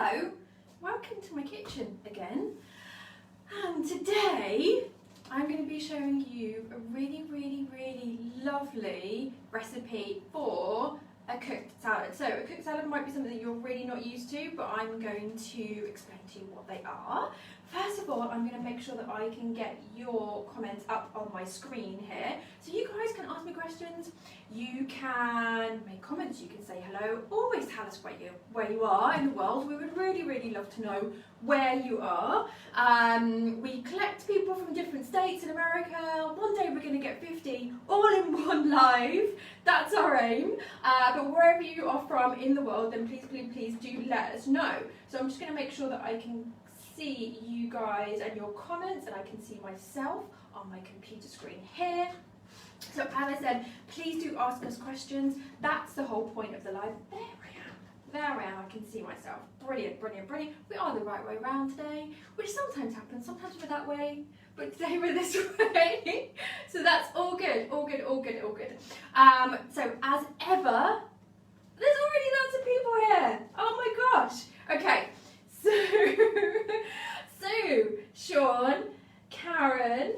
Hello, welcome to my kitchen again, and today I'm going to be showing you a really lovely recipe for a cooked salad. So a cooked salad might be something that you're really not used to, but I'm going to explain to you what they are. First of all, I'm going to make sure that I can get your comments up on my screen here, so you guys can ask me questions, you can make comments, you can say hello, always tell us where you are in the world. We would really love to know where you are. We collect people from different states in America. One day we're going to get 50 all in one live. That's our aim. But wherever you are from in the world, then please do let us know. So I'm just going to make sure that I can see you guys and your comments, and I can see myself on my computer screen here. So as I said, please do ask us questions. That's the whole point of the live. There I am, I can see myself. Brilliant. We are the right way around today, which sometimes happens, sometimes we're that way, but today we're this way. So that's all good. So as ever, there's already lots of people here. Oh my gosh. Okay, so Sean, Karen,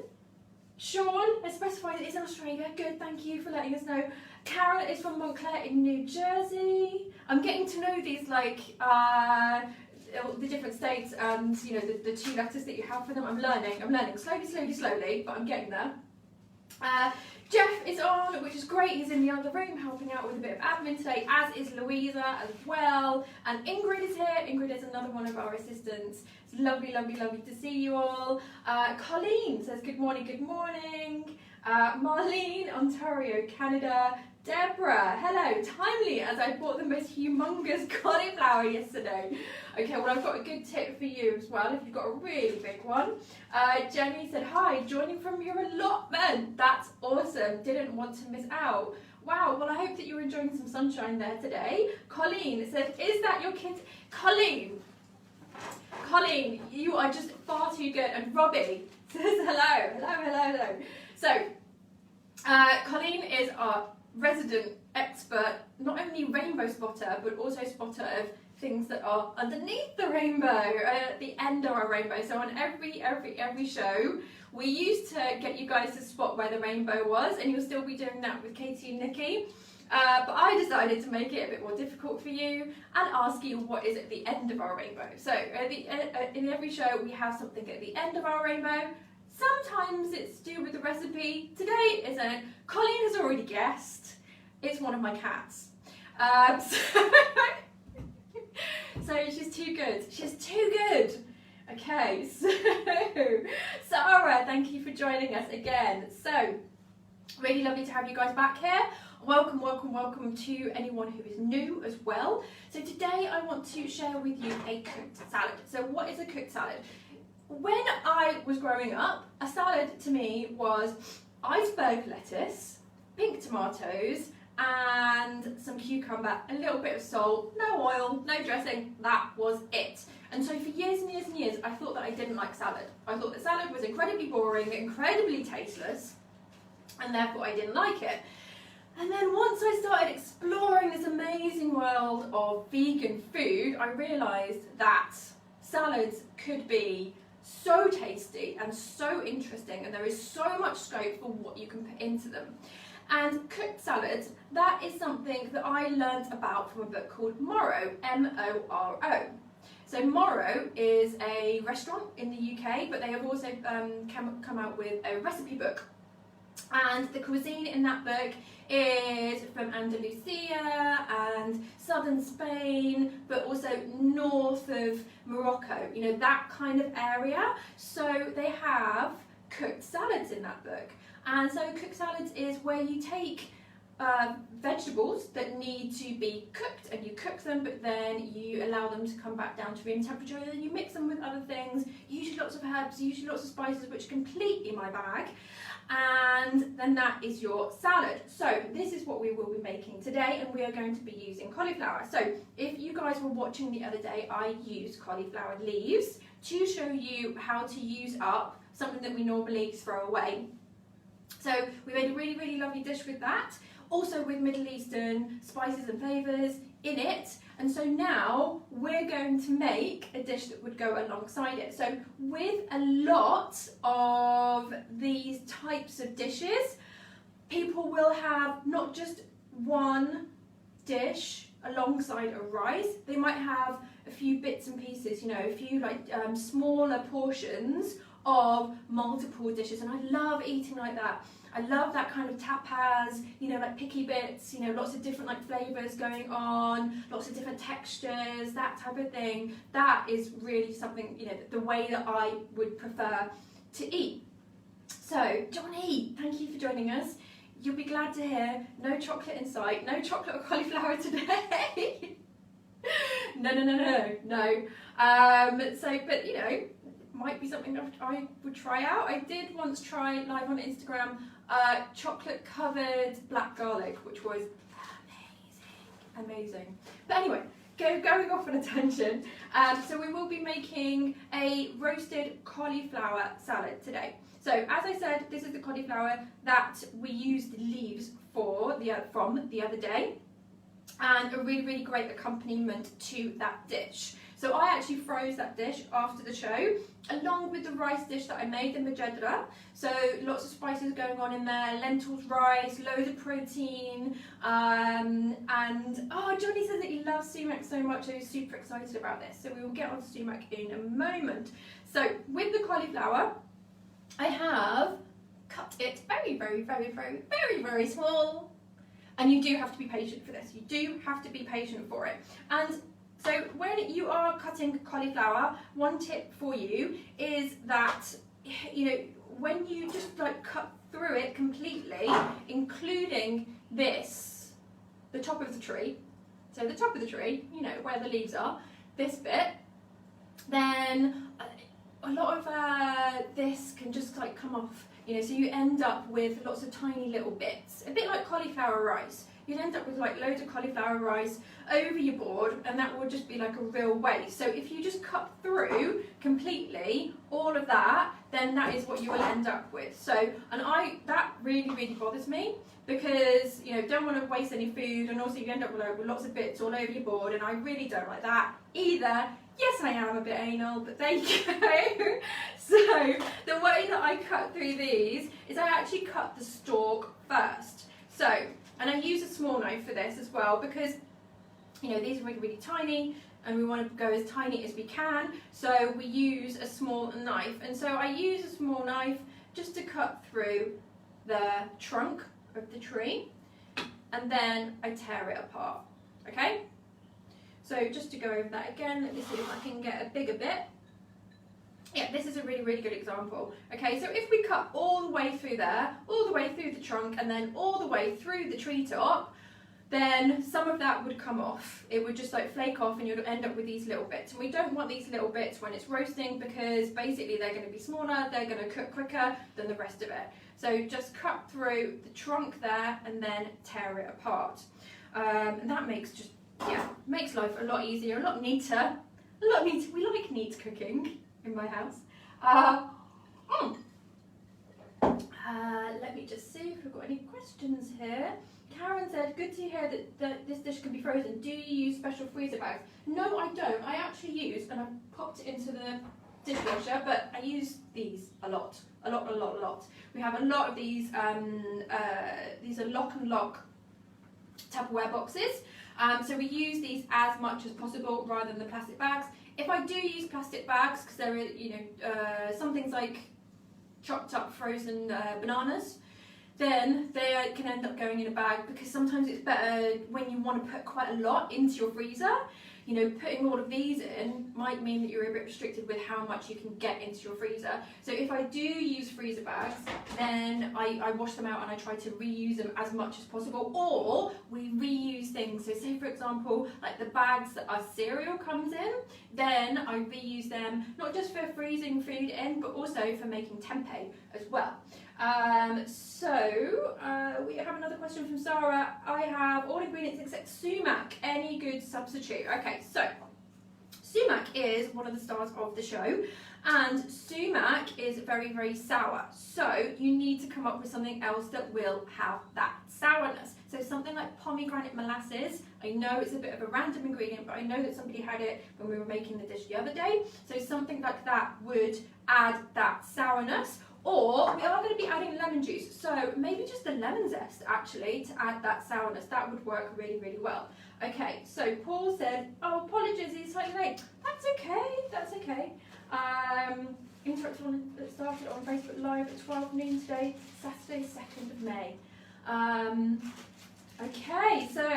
Sean has specified it is in Australia. Good, thank you for letting us know. Carol is from Montclair in New Jersey. I'm getting to know these, like, the different states and, you know, the two letters that you have for them. I'm learning slowly, but I'm getting there. Jeff is on, which is great. He's in the other room helping out with a bit of admin today, as is Louisa as well. And Ingrid is here. Ingrid is another one of our assistants. It's lovely to see you all. Colleen says good morning. Marlene, Ontario, Canada. Deborah, hello. Timely, as I bought the most humongous cauliflower yesterday. Okay, well, I've got a good tip for you as well if you've got a really big one. Jenny said, hi, joining from your allotment. That's awesome. Didn't want to miss out. Wow, well, I hope that you're enjoying some sunshine there today. Colleen said, is that your kid? Colleen, you are just far too good. And Robbie says hello. So, Colleen is our resident expert, not only rainbow spotter, but also spotter of things that are underneath the rainbow, at the end of our rainbow. So on every show, we used to get you guys to spot where the rainbow was, and you'll still be doing that with Katie and Nikki. But I decided to make it a bit more difficult for you and ask you what is at the end of our rainbow. So in every show, we have something at the end of our rainbow. Sometimes it's to do with the recipe. Today isn't. Colleen has already guessed. It's one of my cats. So she's too good. Okay, so Sarah, thank you for joining us again. So really lovely to have you guys back here. Welcome to anyone who is new as well. So today I want to share with you a cooked salad. So what is a cooked salad? When I was growing up, a salad to me was iceberg lettuce, pink tomatoes, and some cucumber, a little bit of salt, no oil, no dressing. That was it. And so for years and years, I thought that I didn't like salad. I thought that salad was incredibly boring, incredibly tasteless, and therefore I didn't like it. And then once I started exploring this amazing world of vegan food, I realised that salads could be so tasty and so interesting, and there is so much scope for what you can put into them. And cooked salads, that is something that I learned about from a book called Morrow, M-O-R-O. So Morrow is a restaurant in the UK, but they have also come out with a recipe book. And the cuisine in that book is from Andalusia and southern Spain, but also north of Morocco, you know, that kind of area. So they have cooked salads in that book. And so cooked salads is where you take vegetables that need to be cooked, and you cook them, but then you allow them to come back down to room temperature, and then you mix them with other things, usually lots of herbs, usually lots of spices, which are completely my bag. And then that is your salad. So this is what we will be making today, and we are going to be using cauliflower. So if you guys were watching the other day, I used cauliflower leaves to show you how to use up something that we normally throw away. So we made a really lovely dish with that, also with Middle Eastern spices and flavours in it. And so now we're going to make a dish that would go alongside it. So with a lot of these types of dishes, people will have not just one dish alongside a rice. They might have a few bits and pieces, you know, a few like smaller portions of multiple dishes, and I love eating like that. I love that kind of tapas, you know, like picky bits, you know, lots of different like flavours going on, lots of different textures, that type of thing. That is really something, you know, the way that I would prefer to eat. So, Johnny, thank you for joining us. You'll be glad to hear no chocolate in sight, no chocolate or cauliflower today. No. But you know, might be something that I would try out. I did once try live on Instagram chocolate covered black garlic, which was amazing. But anyway, going off on a tangent. So we will be making a roasted cauliflower salad today. So as I said, this is the cauliflower that we used the leaves for from the other day, and a really great accompaniment to that dish. So I actually froze that dish after the show, along with the rice dish that I made, the majadra. So lots of spices going on in there, lentils, rice, loads of protein, and Johnny says that he loves sumac so much, so he's super excited about this. So we will get on to sumac in a moment. So with the cauliflower, I have cut it very small. And you do have to be patient for this. You do have to be patient for it. And so when you are cutting cauliflower, one tip for you is that, you know, when you just like cut through it completely, including this, the top of the tree, so the top of the tree, you know, where the leaves are, this bit, then a lot of this can just like come off, you know, so you end up with lots of tiny little bits, a bit like cauliflower rice. You'd end up with like loads of cauliflower rice over your board, and that will just be like a real waste. So if you just cut through completely all of that, then that is what you will end up with. So, and that really bothers me, because, you know, don't want to waste any food, and also you end up with lots of bits all over your board, and I really don't like that either. Yes, I am a bit anal, but there you go. So the way that I cut through these is I actually cut the stalk first. So, and I use a small knife for this as well, because, you know, these are really tiny, and we want to go as tiny as we can. So we use a small knife, and so I use a small knife just to cut through the trunk of the tree, and then I tear it apart. Okay? So just to go over that again, let me see if I can get a bigger bit. Yeah, this is a really good example. Okay, so if we cut all the way through there, all the way through the trunk, and then all the way through the treetop, then some of that would come off. It would just like flake off, and you'd end up with these little bits. And we don't want these little bits when it's roasting, because basically they're going to be smaller, they're going to cook quicker than the rest of it. So just cut through the trunk there and then tear it apart. And that makes makes life a lot easier, a lot neater. We like neat cooking in my house. Let me just see if we've got any questions here. Karen said, good to hear that this dish can be frozen. Do you use special freezer bags? No, I don't. I actually use, and I've popped it into the dishwasher, but I use these a lot. We have a lot of these are lock and lock Tupperware boxes. So we use these as much as possible rather than the plastic bags. If I do use plastic bags, because there are, you know, some things like chopped up frozen bananas, then they can end up going in a bag, because sometimes it's better when you want to put quite a lot into your freezer. You know, putting all of these in might mean that you're a bit restricted with how much you can get into your freezer. So if I do use freezer bags, then I wash them out and I try to reuse them as much as possible, or we reuse things. So say for example, like the bags that our cereal comes in, then I reuse them, not just for freezing food in, but also for making tempeh as well. We have another question from Sarah. I have all ingredients except sumac. Any good substitute? Okay, so sumac is one of the stars of the show, and sumac is very sour. So you need to come up with something else that will have that sourness. So something like pomegranate molasses. I know it's a bit of a random ingredient, but I know that somebody had it when we were making the dish the other day. So something like that would add that sourness. Or we are going to be adding lemon juice, so maybe just the lemon zest actually to add that sourness. That would work really, really well. Okay, so Paul said, oh, apologies, he's slightly late. That's okay, that's okay. Interrupted one that started on Facebook Live at 12 noon today, Saturday, 2nd of May. Okay, so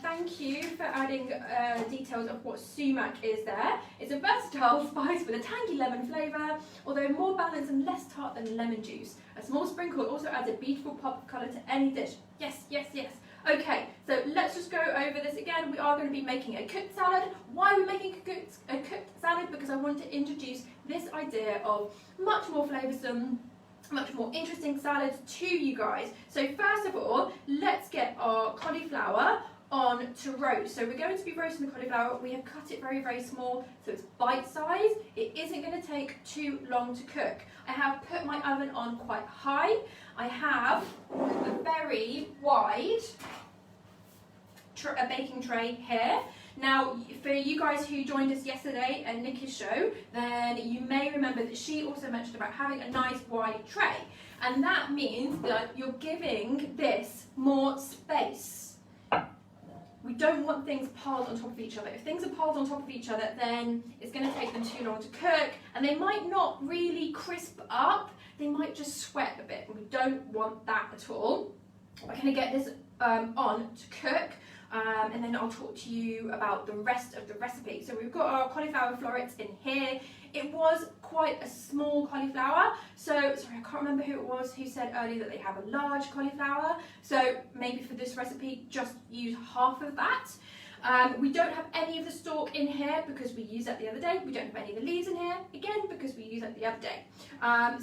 thank you for adding details of what sumac is there. It's a versatile spice with a tangy lemon flavour, although more balanced and less tart than lemon juice. A small sprinkle also adds a beautiful pop of colour to any dish. Yes, yes, yes. Okay, so let's just go over this again. We are going to be making a cooked salad. Why are we making a cooked salad? Because I want to introduce this idea of much more flavoursome, much more interesting salads to you guys. So first of all, let's get our cauliflower on to roast. So we're going to be roasting the cauliflower. We have cut it very, very small, so it's bite size. It isn't going to take too long to cook. I have put my oven on quite high. I have a very wide baking tray here. Now, for you guys who joined us yesterday at Nikki's show, then you may remember that she also mentioned about having a nice wide tray. And that means that you're giving this more space. We don't want things piled on top of each other. If things are piled on top of each other, then it's going to take them too long to cook, and they might not really crisp up. They might just sweat a bit, and we don't want that at all. We're going to get this on to cook. And then I'll talk to you about the rest of the recipe. So we've got our cauliflower florets in here. It was quite a small cauliflower, so sorry, I can't remember who it was who said earlier that they have a large cauliflower. So maybe for this recipe, just use half of that. We don't have any of the stalk in here because we used that the other day. We don't have any of the leaves in here, again, because we used that the other day.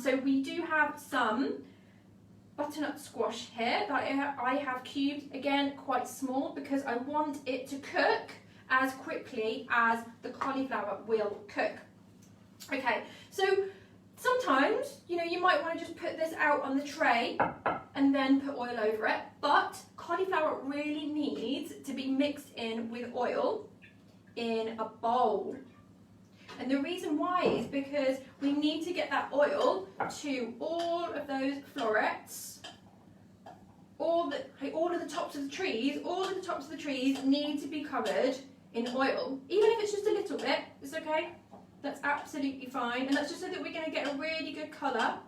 So we do have some butternut squash here that I have cubed, again quite small, because I want it to cook as quickly as the cauliflower will cook. Okay, so sometimes, you know, you might want to just put this out on the tray and then put oil over it, but cauliflower really needs to be mixed in with oil in a bowl. And the reason why is because we need to get that oil to all of those florets, all of the tops of the trees. All of the tops of the trees need to be covered in oil. Even if it's just a little bit, it's okay. That's absolutely fine. And that's just so that we're going to get a really good colour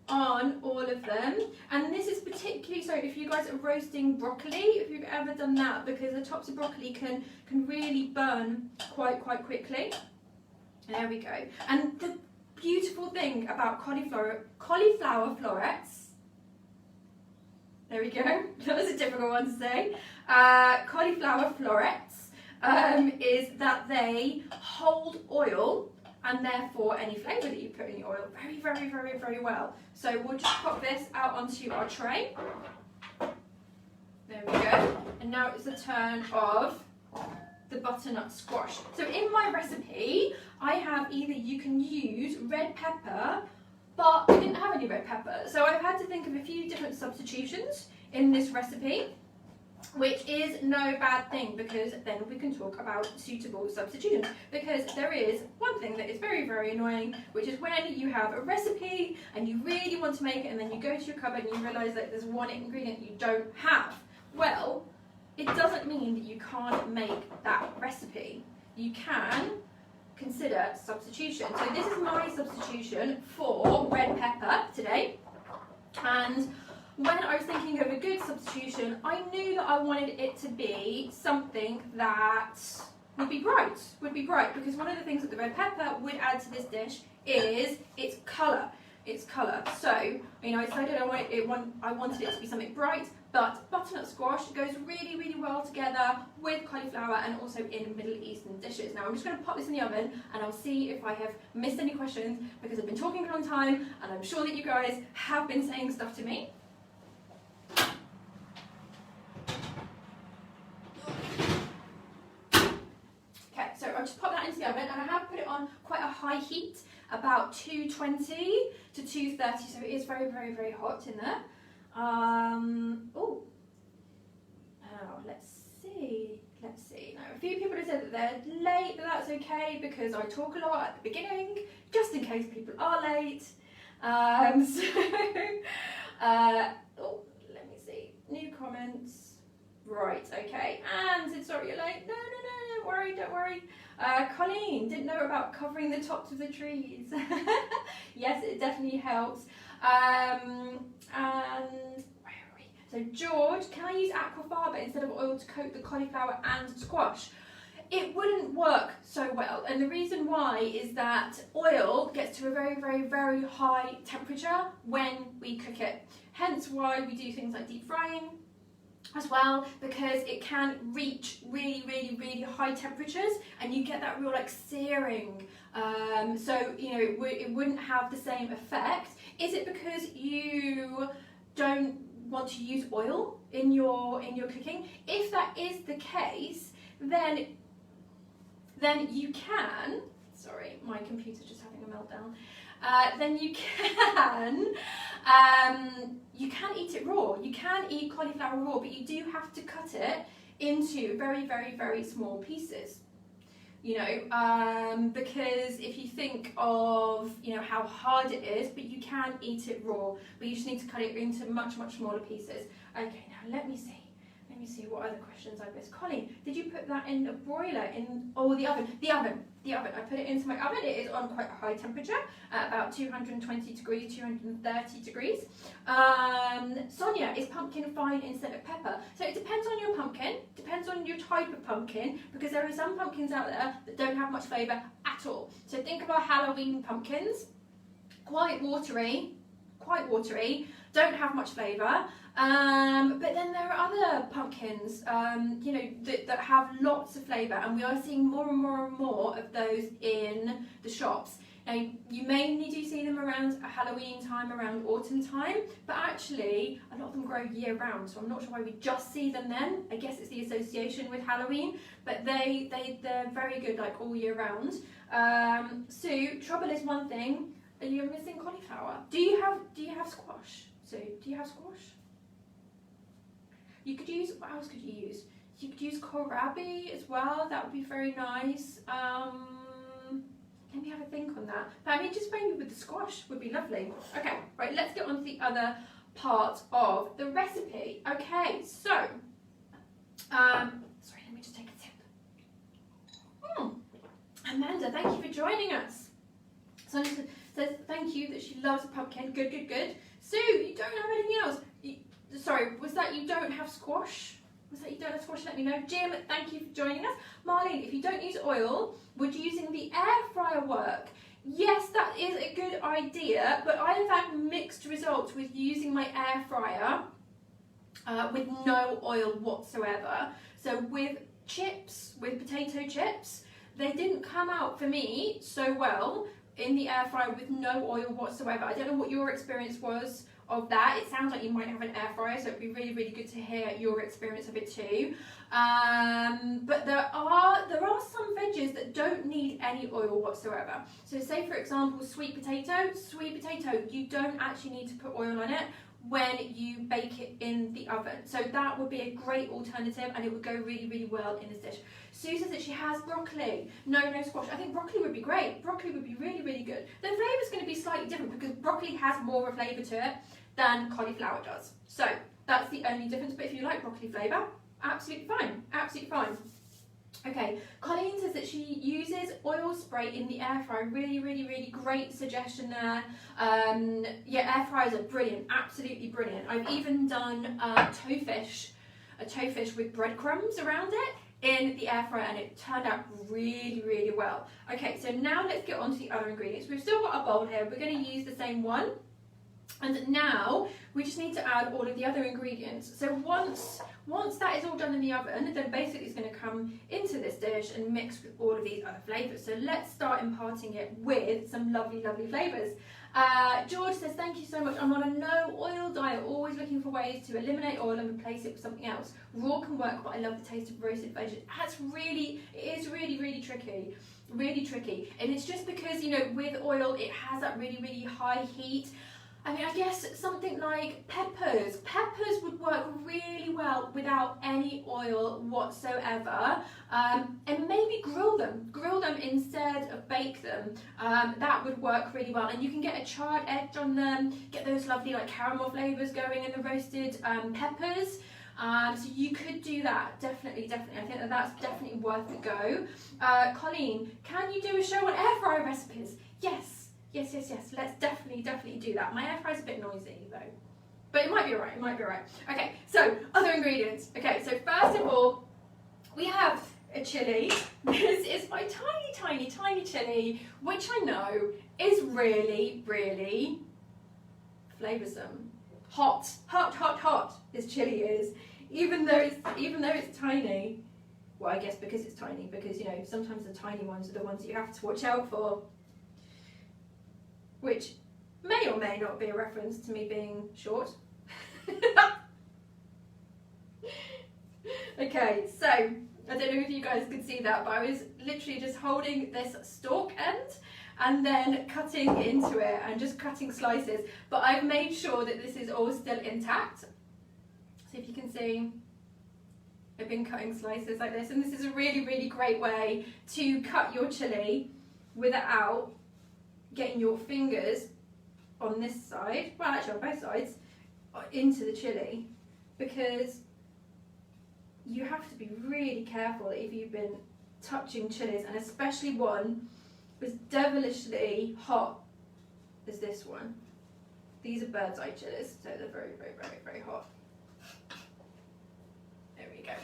on all of them. And this is particularly so if you guys are roasting broccoli, if you've ever done that, because the tops of broccoli can really burn quite quickly. There we go. And the beautiful thing about cauliflower florets, there we go, that was a difficult one to say, cauliflower florets is that they hold oil, and therefore any flavour that you put in your oil very well. So we'll just pop this out onto our tray. There we go. And now it's the turn of the butternut squash. So in my recipe, I have either you can use red pepper, but I didn't have any red pepper. So I've had to think of a few different substitutions in this recipe, which is no bad thing, because then we can talk about suitable substitutions. Because there is one thing that is very annoying, which is when you have a recipe and you really want to make it, and then you go to your cupboard and you realise that there's one ingredient you don't have. Well, it doesn't mean that you can't make that recipe. You can consider substitution. So this is my substitution for red pepper today. And when I was thinking of a good substitution, I knew that I wanted it to be something that would be bright, because one of the things that the red pepper would add to this dish is its colour. So, you know, I decided I wanted it to be something bright, but butternut squash goes really well together with cauliflower and also in Middle Eastern dishes. Now I'm just going to pop this in the oven and I'll see if I have missed any questions, because I've been talking a long time and I'm sure that you guys have been saying stuff to me. Okay, so I'll just pop that into the oven, and I have put it on quite a high heat, about 220 to 230, so it is very hot in there. Oh, let's see. Now, a few people have said that they're late, but that's okay because I talk a lot at the beginning, just in case people are late. Oh, let me see. New comments. Right, okay. And said, sorry you're late. No, don't worry. Colleen, didn't know about covering the tops of the trees. Yes, it definitely helps. And where are we? So George, can I use aquafaba instead of oil to coat the cauliflower and squash? It wouldn't work so well, and the reason why is that oil gets to a very, very, very high temperature when we cook it. Hence why we do things like deep frying as well, because it can reach really, really, really high temperatures and you get that real like searing. So you know it wouldn't have the same effect. Is it because you don't want to use oil in your cooking? If that is the case, then you can, sorry, my computer's just having a meltdown. Then you can eat it raw. You can eat cauliflower raw, but you do have to cut it into very, very, very small pieces. You know, because if you think of, you know, how hard it is, but you can eat it raw, but you just need to cut it into much, much smaller pieces. Okay, now let me see what other questions I've missed. Colleen, did you put that in a broiler the oven? The oven. I put it into my oven. It is on quite a high temperature, about 220 degrees, 230 degrees. Sonia, is pumpkin fine instead of pepper? So it depends on your pumpkin, depends on your type of pumpkin, because there are some pumpkins out there that don't have much flavour at all. So think of our Halloween pumpkins, quite watery, don't have much flavour. But then there are other pumpkins, you know, that have lots of flavour, and we are seeing more and more of those in the shops. Now, you mainly do see them around Halloween time, around autumn time, but actually a lot of them grow year round, so I'm not sure why we just see them then. I guess it's the association with Halloween, but they're very good like all year round. Sue, trouble is one thing, you're missing cauliflower. Do you have squash? Sue, do you have squash? You could use, what else could you use? You could use kohlrabi as well, that would be very nice. Let me have a think on that. But I mean, just maybe with the squash would be lovely. Okay, right, let's get on to the other part of the recipe. Okay, so, sorry, let me just take a sip. Amanda, thank you for joining us. Sonia says thank you that she loves pumpkin. Good. Sue, you don't have anything else? Sorry, was that you don't have squash? Let me know. Jim, thank you for joining us. Marlene, if you don't use oil, would using the air fryer work? Yes, that is a good idea, but I have had mixed results with using my air fryer with no oil whatsoever. So with potato chips, they didn't come out for me so well in the air fryer with no oil whatsoever. I don't know what your experience was of that. It sounds like you might have an air fryer, so it'd be really, really good to hear your experience of it too. But there are some veggies that don't need any oil whatsoever. So say for example sweet potato, you don't actually need to put oil on it when you bake it in the oven. So that would be a great alternative, and it would go really, really well in this dish. Sue says that she has broccoli. No squash. I think broccoli would be great. Broccoli would be really, really good. The flavour is going to be slightly different because broccoli has more of a flavour to it than cauliflower does. So that's the only difference. But if you like broccoli flavour, absolutely fine. Okay, Colleen says that she uses oil spray in the air fryer. Really, really, really great suggestion there. Yeah, air fryers are brilliant, absolutely brilliant. I've even done a toe fish with breadcrumbs around it in the air fryer, and it turned out really, really well. Okay, so now let's get on to the other ingredients. We've still got our bowl here. We're going to use the same one. And now we just need to add all of the other ingredients. So once that is all done in the oven, then basically it's going to come into this dish and mix with all of these other flavours. So let's start imparting it with some lovely, lovely flavours. George says, thank you so much. I'm on a no oil diet, always looking for ways to eliminate oil and replace it with something else. Raw can work, but I love the taste of roasted veggies. It is really, really tricky. Really tricky. And it's just because, you know, with oil, it has that really, really high heat. I mean, I guess something like peppers. Peppers would work really well without any oil whatsoever. And maybe grill them. Grill them instead of bake them. That would work really well. And you can get a charred edge on them, get those lovely like caramel flavours going in the roasted peppers. So you could do that, definitely. I think that that's definitely worth a go. Colleen, can you do a show on air fryer recipes? Yes. Let's definitely do that. My air fryer's a bit noisy though, but it might be alright. Okay, so other ingredients. Okay, so first of all, we have a chilli. This is my tiny chilli, which I know is really flavoursome. Hot. This chilli is, even though it's tiny. Well, I guess because it's tiny, because you know sometimes the tiny ones are the ones you have to watch out for. Which may or may not be a reference to me being short. Okay, so I don't know if you guys could see that, but I was literally just holding this stalk end and then cutting into it and just cutting slices. But I've made sure that this is all still intact. So if you can see, I've been cutting slices like this, and this is a really great way to cut your chilli without getting your fingers on this side, well actually on both sides, into the chilli, because you have to be really careful if you've been touching chilies, and especially one as devilishly hot as this one. These are bird's eye chilies, so they're very hot. There we go.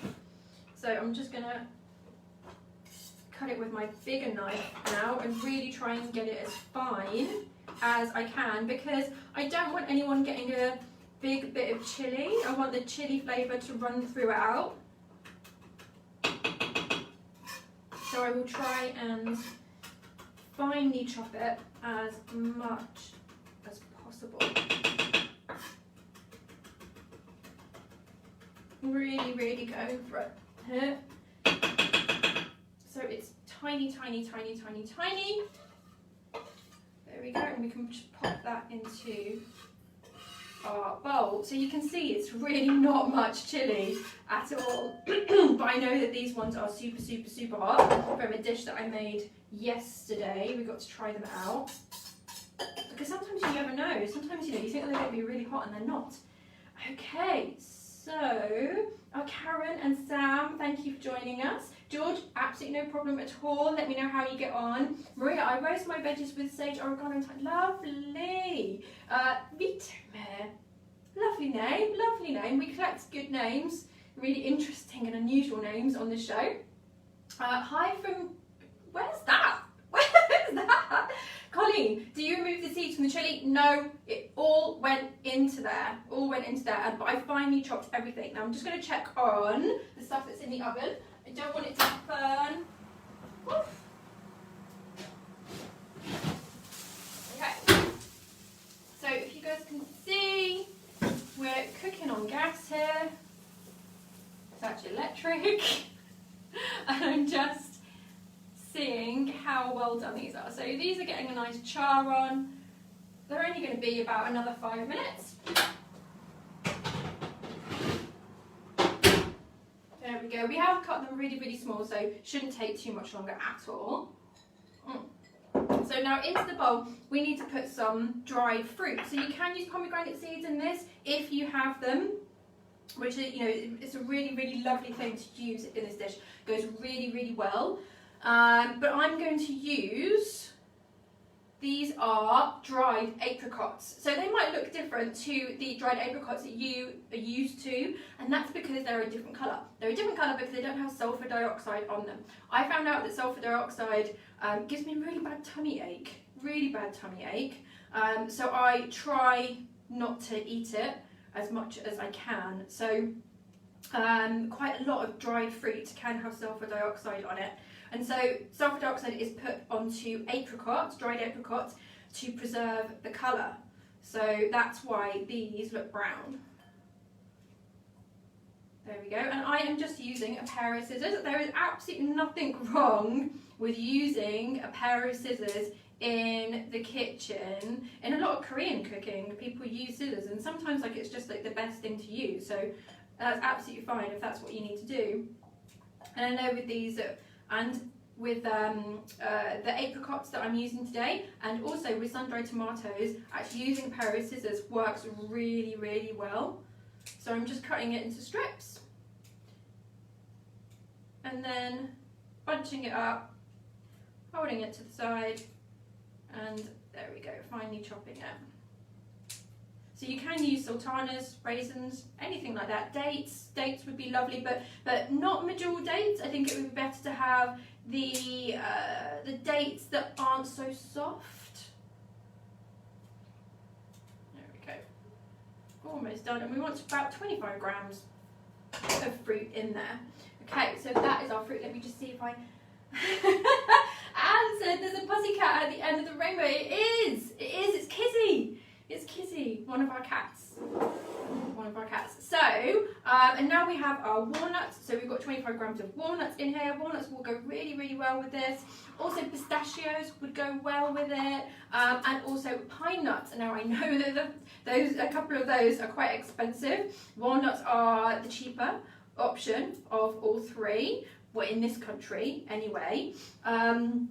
So I'm just gonna cut it with my bigger knife now and really try and get it as fine as I can, because I don't want anyone getting a big bit of chilli. I want the chilli flavour to run throughout. So I will try and finely chop it as much as possible. Really going for it here. So it's tiny. There we go, and we can just pop that into our bowl. So you can see it's really not much chilli at all. But I know that these ones are super hot from a dish that I made yesterday. We got to try them out. Because sometimes you never know. Sometimes, you know, you think they're going to be really hot and they're not. Okay, so Karen and Sam, thank you for joining us. George, absolutely no problem at all. Let me know how you get on. Maria, I roast my veggies with sage, oregano, and thyme. Lovely. Vitomir, lovely name. We collect good names, really interesting and unusual names on the show. Hi from, where's that? Colleen, do you remove the seeds from the chilli? No, it all went into there. But I finely chopped everything. Now I'm just going to check on the stuff that's in the oven. I don't want it to burn. Oof. Okay. So if you guys can see, we're cooking on gas here. It's actually electric. And I'm just seeing how well done these are. So these are getting a nice char on. They're only going to be about another 5 minutes. There we go. We have cut them really small, so shouldn't take too much longer at all. So now into the bowl, we need to put some dried fruit. So you can use pomegranate seeds in this if you have them, which is, you know, it's a really lovely thing to use in this dish. It goes really well. But I'm going to use, these are dried apricots. So they might look different to the dried apricots that you are used to, and that's because they're a different colour. They're a different colour because they don't have sulfur dioxide on them. I found out that sulfur dioxide gives me a really bad tummy ache. So I try not to eat it as much as I can. So quite a lot of dried fruit can have sulfur dioxide on it. And so sulfur dioxide is put onto apricots, dried apricots, to preserve the colour. So that's why these look brown. There we go. And I am just using a pair of scissors. There is absolutely nothing wrong with using a pair of scissors in the kitchen, in a lot of Korean cooking, people use scissors, and sometimes like it's just like the best thing to use. So that's absolutely fine if that's what you need to do. And I know with these and with the apricots that I'm using today, and also with sun-dried tomatoes, actually using a pair of scissors works really, really well. So I'm just cutting it into strips and then bunching it up, holding it to the side, and there we go, finely chopping it. So you can use sultanas, raisins, anything like that. Dates would be lovely, but not medjool dates. I think it would be better to have the dates that aren't so soft. There we go. Almost done, and we want about 25 grams of fruit in there. Okay, so that is our fruit. Let me just see if I... Anne said there's a pussycat at the end of the rainbow. It is, it's Kizzy. It's Kizzy, one of our cats. One of our cats. So, and now we have our walnuts. So we've got 25 grams of walnuts in here. Walnuts will go really, really well with this. Also pistachios would go well with it. And also pine nuts. Now I know that a couple of those are quite expensive. Walnuts are the cheaper option of all three. Well, in this country anyway. And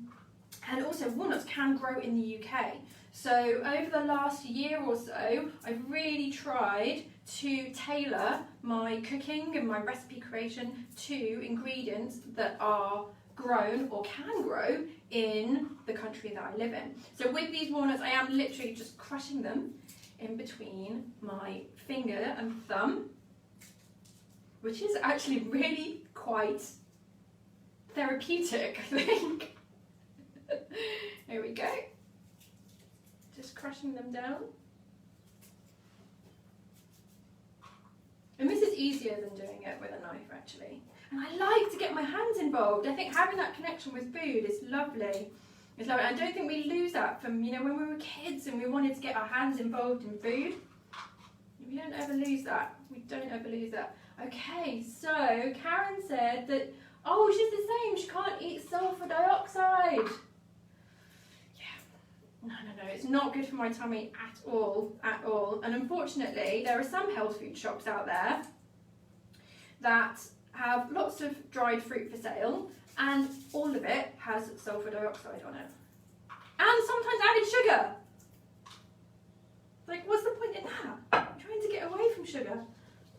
also walnuts can grow in the UK. So over the last year or so, I've really tried to tailor my cooking and my recipe creation to ingredients that are grown or can grow in the country that I live in. So with these walnuts, I am literally just crushing them in between my finger and thumb, which is actually really quite therapeutic, I think. There we go. Just crushing them down. And this is easier than doing it with a knife, actually. And I like to get my hands involved. I think having that connection with food is lovely. It's lovely. I don't think we lose that from, you know, when we were kids and we wanted to get our hands involved in food. We don't ever lose that. We don't ever lose that. Okay, so Karen said that, oh, she's the same. She can't eat sulfur dioxide. No, it's not good for my tummy at all. And unfortunately, there are some health food shops out there that have lots of dried fruit for sale, and all of it has sulfur dioxide on it. And sometimes added sugar. Like, what's the point in that? I'm trying to get away from sugar.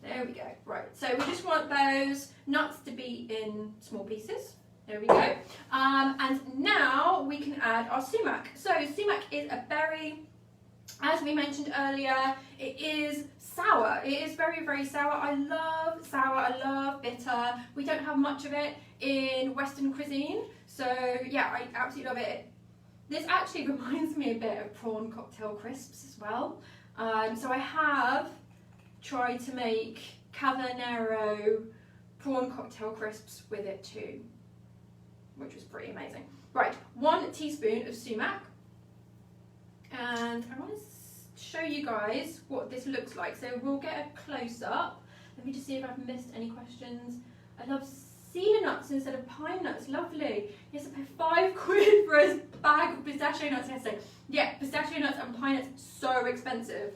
There we go. Right, so we just want those nuts to be in small pieces. There we go. And now we can add our sumac. So sumac is a berry. As we mentioned earlier, it is sour. It is very, very sour. I love sour. I love bitter. We don't have much of it in Western cuisine. So yeah, I absolutely love it. This actually reminds me a bit of prawn cocktail crisps as well. So I have tried to make Cavanero prawn cocktail crisps with it too, which was pretty amazing. Right, 1 teaspoon of sumac. And I want to show you guys what this looks like. So we'll get a close-up. Let me just see if I've missed any questions. I love cedar nuts instead of pine nuts. Lovely. Yes, I paid £5 for a bag of pistachio nuts yesterday. Yeah, pistachio nuts and pine nuts, so expensive.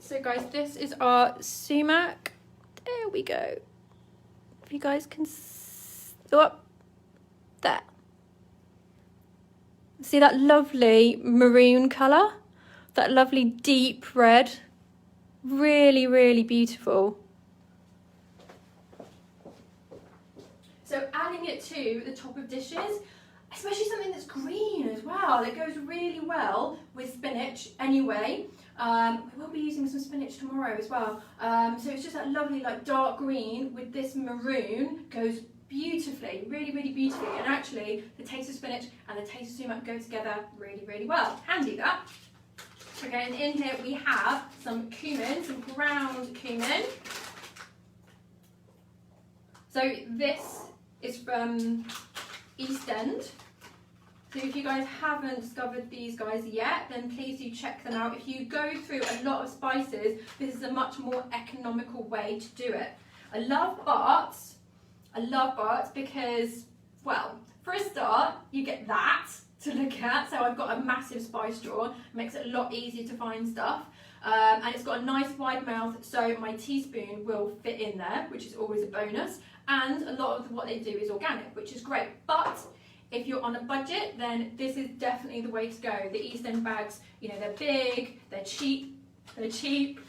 So guys, this is our sumac. There we go. If you guys can up there. See that lovely maroon colour? That lovely deep red. Really, really beautiful. So adding it to the top of dishes, especially something that's green as well, it goes really well with spinach anyway. We will be using some spinach tomorrow as well. So it's just that lovely like dark green with this maroon goes beautifully, really, really beautifully. And actually the taste of spinach and the taste of sumac go together really, really well. Handy that. Okay, and in here we have some cumin, some ground cumin. So this is from East End. So if you guys haven't discovered these guys yet, then please do check them out. If you go through a lot of spices, this is a much more economical way to do it. I love Bart's because, well, for a start, you get that to look at. So I've got a massive spice drawer, makes it a lot easier to find stuff. And it's got a nice wide mouth, so my teaspoon will fit in there, which is always a bonus. And a lot of what they do is organic, which is great. But if you're on a budget, then this is definitely the way to go. The East End bags, you know, they're big, they're cheap, they'll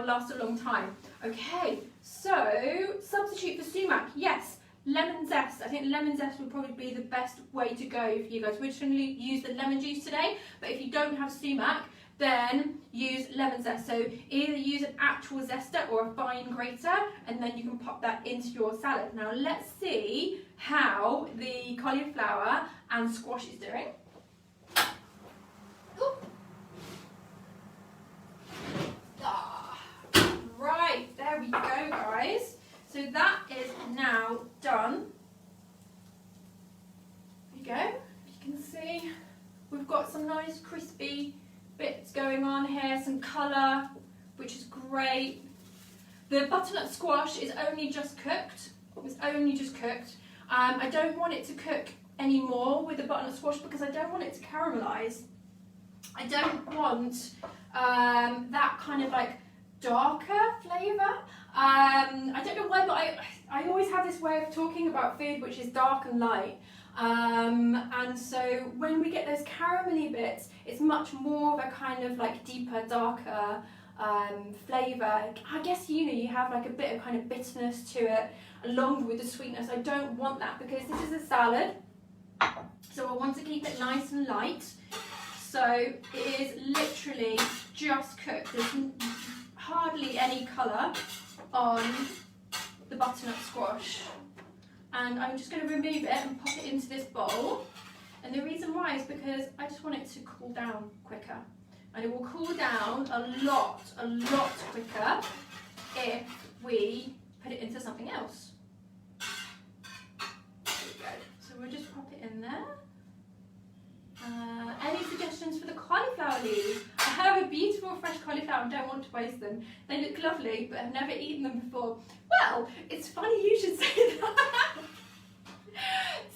last a long time. Okay, so substitute for sumac, yes. Lemon zest. I think lemon zest would probably be the best way to go for you guys. We're just going to use the lemon juice today, but if you don't have sumac, then use lemon zest. So either use an actual zester or a fine grater, and then you can pop that into your salad. Now let's see how the cauliflower and squash is doing. Right, there we go, guys. So that is now done. There you go. You can see we've got some nice crispy bits going on here, some colour, which is great. The butternut squash is only just cooked. It's only just cooked. I don't want it to cook anymore with the butternut squash because I don't want it to caramelise. I don't want that kind of like darker flavour. I don't know why, but I always have this way of talking about food which is dark and light. And so when we get those caramelly bits, it's much more of a kind of like deeper, darker flavour. I guess, you know, you have like a bit of kind of bitterness to it along with the sweetness. I don't want that because this is a salad, so I want to keep it nice and light. So it is literally just cooked. There's hardly any colour on the butternut squash. And I'm just going to remove it and pop it into this bowl. And the reason why is because I just want it to cool down quicker. And it will cool down a lot quicker if we put it into something else. There we go. So we'll just pop it in there. Any suggestions for the cauliflower leaves? I have a beautiful fresh cauliflower and don't want to waste them. They look lovely, but I've never eaten them before. Well, it's funny you should say that.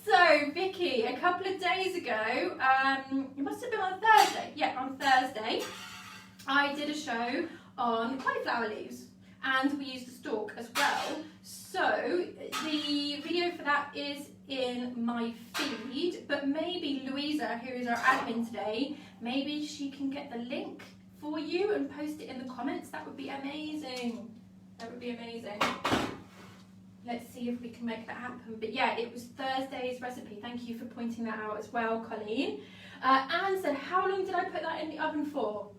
So, Vicky, a couple of days ago, it must have been on Thursday. Yeah, on Thursday, I did a show on cauliflower leaves, and we used the stalk as well. So, the video for that is in my feed, but maybe Louisa, who is our admin today, maybe she can get the link for you and post it in the comments. That would be amazing. That would be amazing. Let's see if we can make that happen. But yeah, it was Thursday's recipe. Thank you for pointing that out as well, Colleen. Anne said, how long did I put that in the oven for?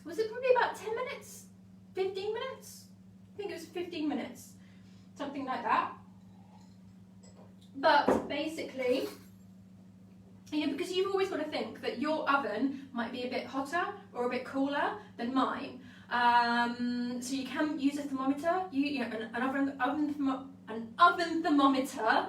Was it probably about 10 minutes? 15 minutes? I think it was 15 minutes. Something like that. But basically, you know, because you've always got to think that your oven might be a bit hotter or a bit cooler than mine. So you can use a thermometer. You know, an oven thermometer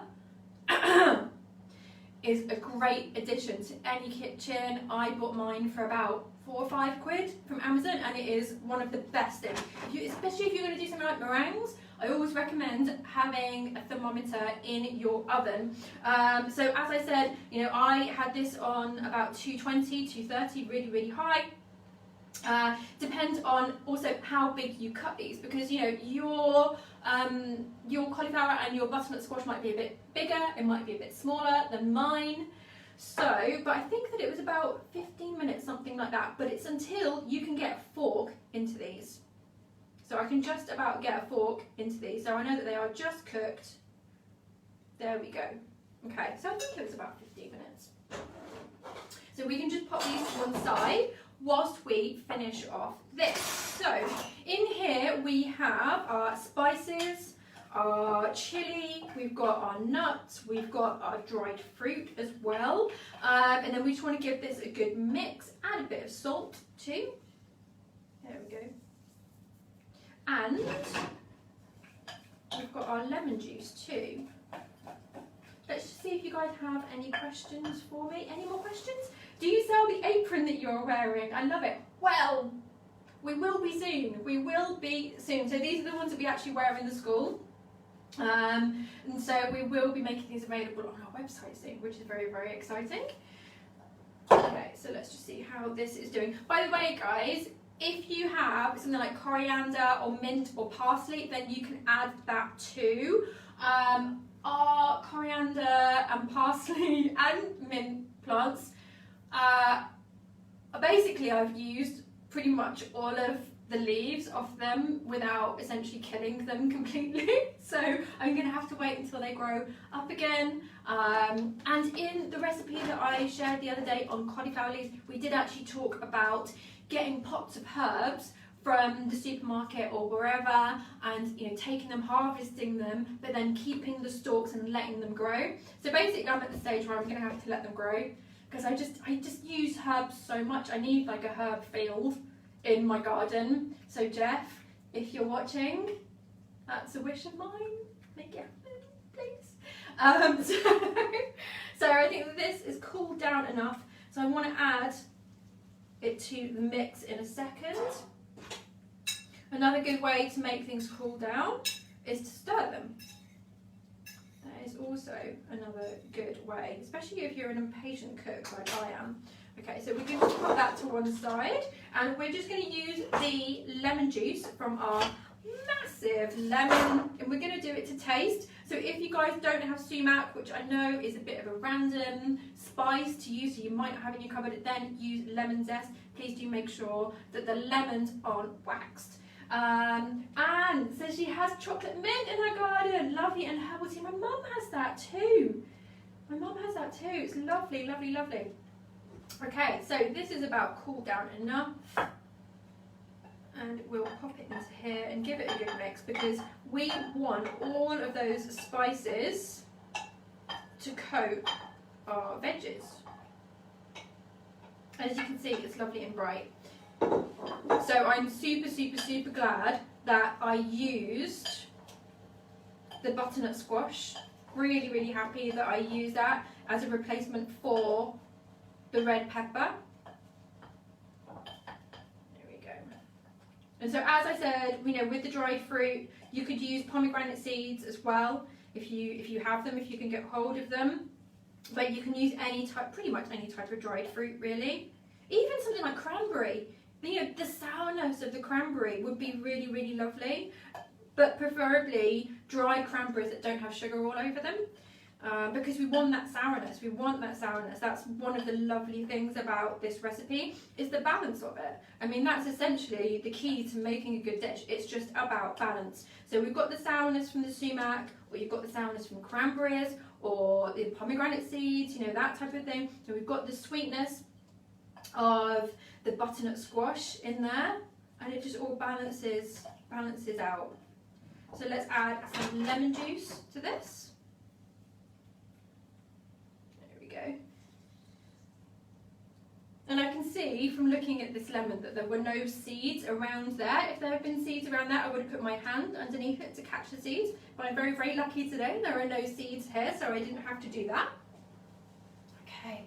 is a great addition to any kitchen. I bought mine for about £4 or £5 from Amazon, and it is one of the best things. Especially if you're going to do something like meringues, I always recommend having a thermometer in your oven. So as I said, you know, I had this on about 220, 230, really high. Depends on also how big you cut these, because you know your cauliflower and your butternut squash might be a bit bigger, it might be a bit smaller than mine. So, but I think that it was about 15 minutes, something like that. But it's until you can get a fork into these. So I can just about get a fork into these. So I know that they are just cooked. There we go. Okay, so I think it was about 15 minutes. So we can just pop these to one side whilst we finish off this. So in here we have our spices, our chili, we've got our nuts, we've got our dried fruit as well. And then we just want to give this a good mix, add a bit of salt too. There we go. And we've got our lemon juice too. Let's just see if you guys have any questions for me. Any more questions? Do you sell the apron that you're wearing? I love it. Well, we will be soon. We will be soon. So these are the ones that we actually wear in the school. And so we will be making these available on our website soon, which is very, very exciting. Okay, so let's just see how this is doing. By the way, guys, if you have something like coriander or mint or parsley, then you can add that too. Our coriander and parsley and mint plants, basically I've used pretty much all of the leaves off them without essentially killing them completely. So I'm going to have to wait until they grow up again. And in the recipe that I shared the other day on cauliflower leaves, we did actually talk about getting pots of herbs from the supermarket or wherever, and taking them, harvesting them, but then keeping the stalks and letting them grow. So basically I'm at the stage where I'm going to have to let them grow, because I just use herbs so much. I need like a herb field in my garden. So Jeff, if you're watching, that's a wish of mine. Make it happen, please. So I think that this is cooled down enough. So I want to add it to the mix in a second. Another good way to make things cool down is to stir them. That is also another good way, especially if you're an impatient cook like I am. Okay, so we're going to put that to one side, and we're just going to use the lemon juice from our massive lemon, and we're going to do it to taste. So if you guys don't have sumac, which I know is a bit of a random spice to use, so you might not have in your cupboard, then use lemon zest. Please do make sure that the lemons aren't waxed. And so she has chocolate mint in her garden, lovely, and herbal tea. My mum has that too. My mum has that too. It's lovely, lovely, lovely. Okay, so this is about cooled down enough, and we'll pop it into here and give it a good mix, because we want all of those spices to coat our veggies. As you can see, it's lovely and bright. So I'm super, super, super glad that I used the butternut squash. Really, really happy that I used that as a replacement for the red pepper. There we go. And so as I said, with the dried fruit, you could use pomegranate seeds as well if you have them, if you can get hold of them. But you can use pretty much any type of dried fruit, really. Even something like cranberry. The sourness of the cranberry would be really, really lovely, but preferably dried cranberries that don't have sugar all over them, because we want that sourness. We want that sourness. That's one of the lovely things about this recipe, is the balance of it. I mean, that's essentially the key to making a good dish. It's just about balance. So we've got the sourness from the sumac, or you've got the sourness from cranberries, or the pomegranate seeds, that type of thing. So we've got the sweetness of the butternut squash in there, and it just all balances out. So let's add some lemon juice to this. There we go. And I can see from looking at this lemon that there were no seeds around there. If there had been seeds around there, I would have put my hand underneath it to catch the seeds. But I'm very, very lucky today. There are no seeds here, so I didn't have to do that. Okay.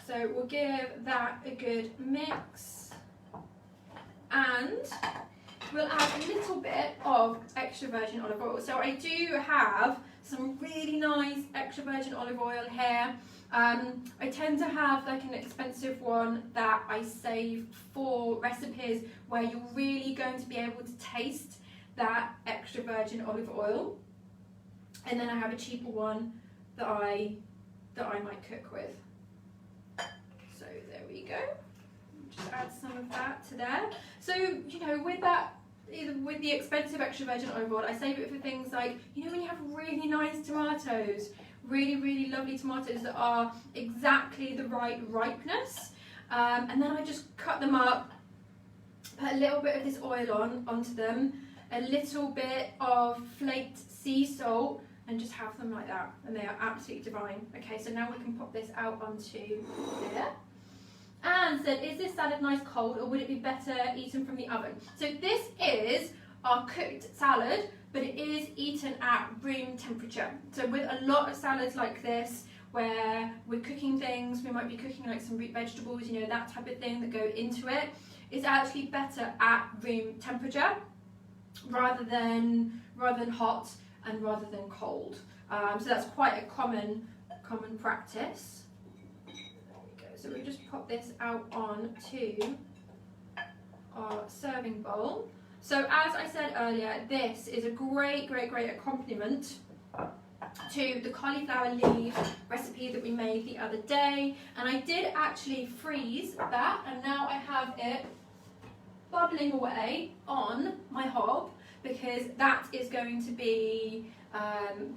So we'll give that a good mix, and we'll add a little bit of extra virgin olive oil. So I do have some really nice extra virgin olive oil here. I tend to have like an expensive one that I save for recipes where you're really going to be able to taste that extra virgin olive oil, and then I have a cheaper one that I might cook with. So there we go. Just add some of that to there. So with that, either with the expensive extra virgin olive oil, I save it for things like, when you have really nice tomatoes, really, really lovely tomatoes that are exactly the right ripeness, and then I just cut them up, put a little bit of this oil onto them, a little bit of flaked sea salt, and just have them like that, and they are absolutely divine. Okay, so now we can pop this out onto here. And said, is this salad nice cold, or would it be better eaten from the oven? So this is our cooked salad, but it is eaten at room temperature. So with a lot of salads like this, where we're cooking things, we might be cooking like some root vegetables, that type of thing that go into it, it's actually better at room temperature rather than hot. and rather than cold. So that's quite a common practice. There we go. So we just pop this out onto our serving bowl. So as I said earlier, this is a great accompaniment to the cauliflower leaf recipe that we made the other day, and I did actually freeze that, and now I have it bubbling away on my hob, because that is going to be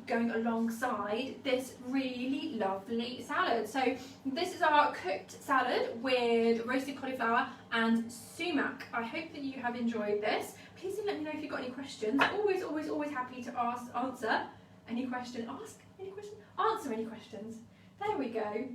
going alongside this really lovely salad. So this is our cooked salad with roasted cauliflower and sumac. I hope that you have enjoyed this. Please do let me know if you've got any questions. Always happy to answer any question. Answer any questions. There we go.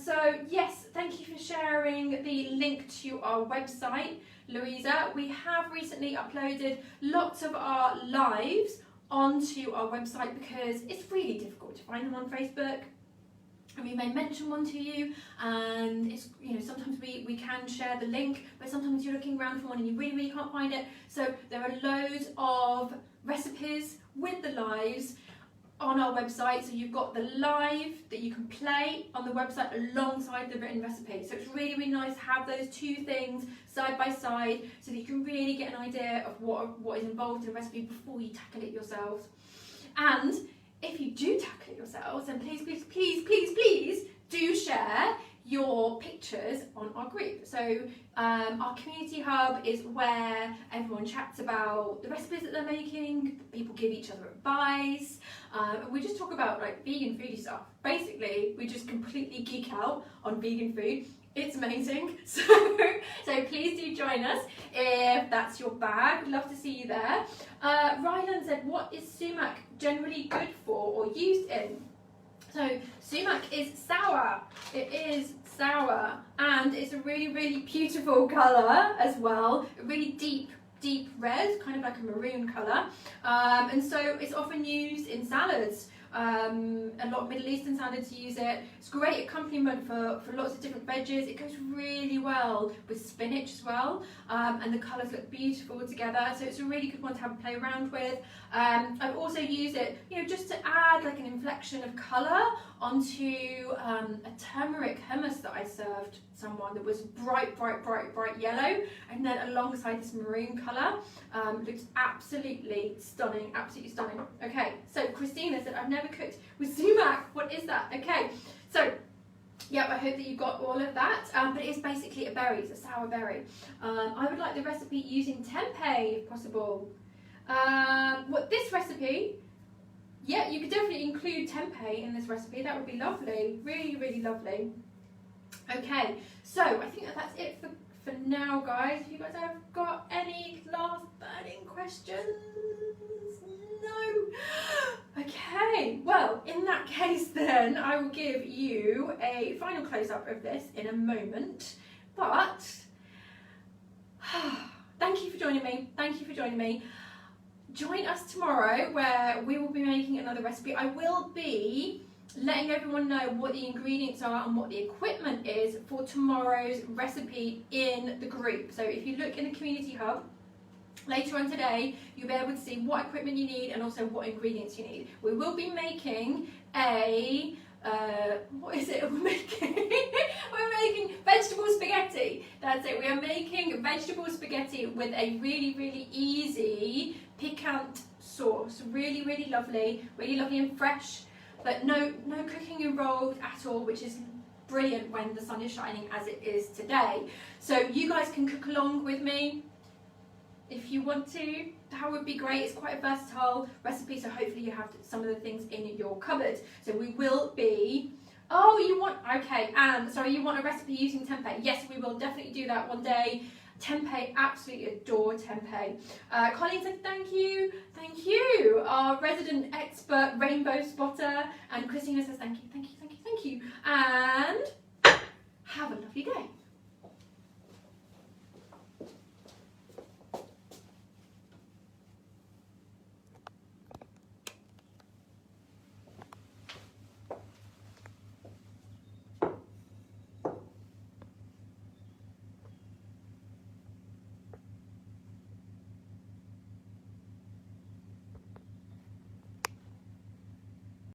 So yes, thank you for sharing the link to our website, Louisa. We have recently uploaded lots of our lives onto our website because it's really difficult to find them on Facebook. And we may mention one to you, and it's, you know, sometimes we can share the link, but sometimes you're looking around for one and you really can't find it. So there are loads of recipes with the lives on our website, so you've got the live that you can play on the website alongside the written recipe. So it's really nice to have those two things side by side, so that you can really get an idea of what is involved in the recipe before you tackle it yourselves. And if you do tackle it yourselves, then please do share your pictures on our group. So our community hub is where everyone chats about the recipes that they're making, people give each other advice, we just talk about like vegan foodie stuff. Basically, we just completely geek out on vegan food. It's amazing. So please do join us if that's your bag. We'd love to see you there. Ryland said, what is sumac generally good for or used in? So sumac is sour. It is sour, and it's a really beautiful colour as well. A really deep red, kind of like a maroon colour. And so it's often used in salads. A lot of Middle Eastern salads use it. It's a great accompaniment for lots of different veggies. It goes really well with spinach as well, and the colours look beautiful together, so it's a really good one to have a play around with. I've also used it, you know, just to add like an inflection of colour onto a turmeric hummus that I served someone that was bright yellow, and then alongside this maroon colour. Looks absolutely stunning, Okay, so Christina said, I've never cooked with sumac. What is that? Okay, so yep, I hope that you got all of that, but it's basically a berry, it's a sour berry. I would like the recipe using tempeh if possible. This recipe, yeah, you could definitely include tempeh in this recipe. That would be lovely, really lovely. Okay, so I think that's it for now, guys. If you guys have got any last burning questions? No? Okay, well, in that case then, I will give you a final close-up of this in a moment, but thank you for joining me. Join us tomorrow, where we will be making another recipe. I will be letting everyone know what the ingredients are and what the equipment is for tomorrow's recipe in the group. So if you look in the community hub later on today, you'll be able to see what equipment you need and also what ingredients you need. We will be making a what is it we're making? We're making vegetable spaghetti. That's it. We are making vegetable spaghetti with a really easy piquant sauce. Really lovely and fresh, but no cooking involved at all, which is brilliant when the sun is shining as it is today. So you guys can cook along with me if you want to. That would be great. It's quite a versatile recipe, so hopefully you have some of the things in your cupboard. So we will be, you want a recipe using tempeh? Yes, we will definitely do that one day. Tempeh, absolutely adore tempeh. Colleen said thank you. Our resident expert rainbow spotter, and Christina says thank you, and have a lovely day.